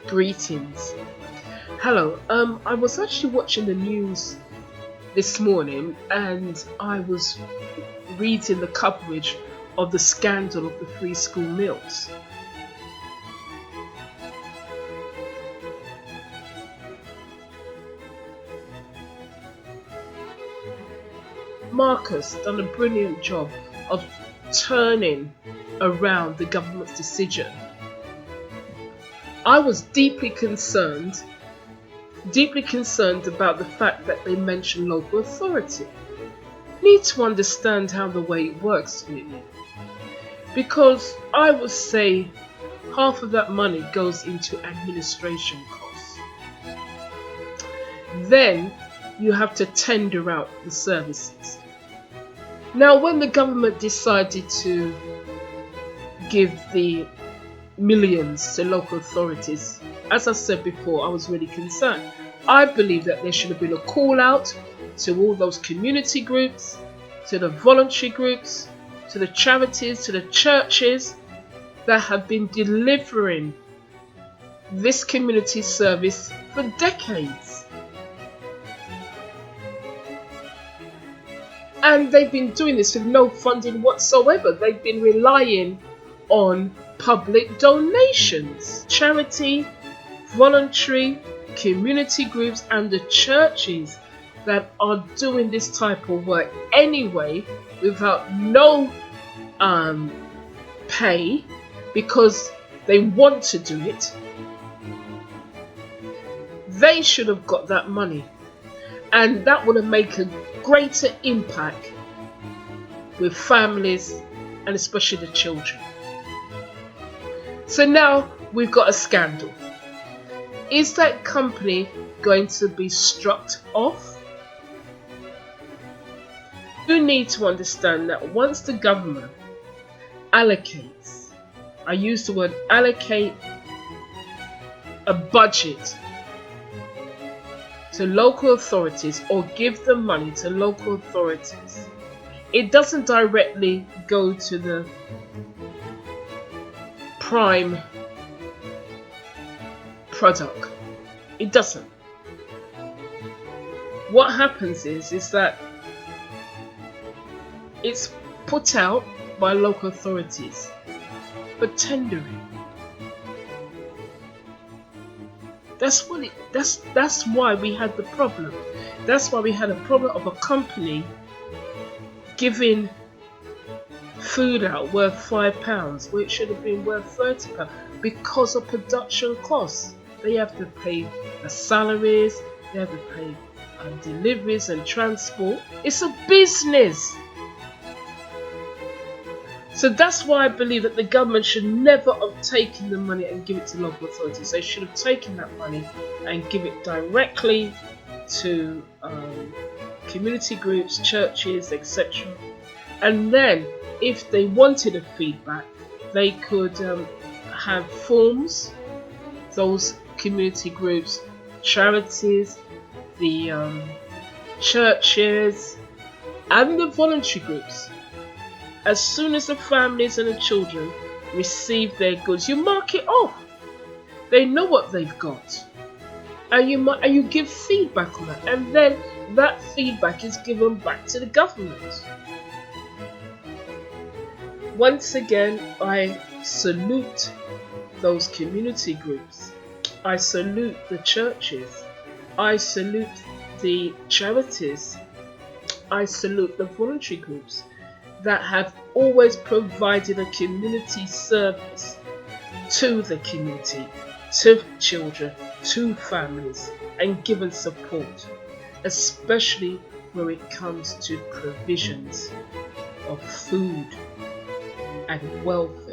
Greetings. Hello. I was actually watching the news this morning and I was reading the coverage of the scandal of the free school meals. Marcus done a brilliant job of turning around the government's decision. I was deeply concerned about the fact that they mentioned local authority. Need to understand how the way it works really. Because I would say half of that money goes into administration costs. Then you have to tender out the services. Now when the government decided to give the millions to local authorities, as I said before, I was really concerned. I believe that there should have been a call out to all those community groups, to the voluntary groups, to the charities, to the churches that have been delivering this community service for decades. And they've been doing this with no funding whatsoever. They've been relying on public donations. Charity, voluntary, community groups and the churches that are doing this type of work anyway without no pay because they want to do it. They should have got that money, and that would have made a greater impact with families and especially the children. So now we've got a scandal. Is that company going to be struck off? You need to understand that once the government allocates, I use the word allocate, a budget to local authorities or give the money to local authorities, it doesn't directly go to the prime product. It doesn't. What happens is that it's put out by local authorities for tendering. That's why we had the problem. That's why we had a problem of a company giving food out worth £5 where it should have been worth £30 because of production costs. They have to pay the salaries, they have to pay deliveries and transport. It's a business. So that's why I believe that the government should never have taken the money and give it to local authorities. They should have taken that money and give it directly to community groups, churches, etc. And then if they wanted a feedback, they could have forms, those community groups, charities, the churches and the voluntary groups. As soon as the families and the children receive their goods, you mark it off. They know what they've got, and you give feedback on that, and then that feedback is given back to the government. Once again, I salute those community groups. I salute the churches. I salute the charities. I salute the voluntary groups that have always provided a community service to the community, to children, to families, and given support, especially when it comes to provisions of food and welfare.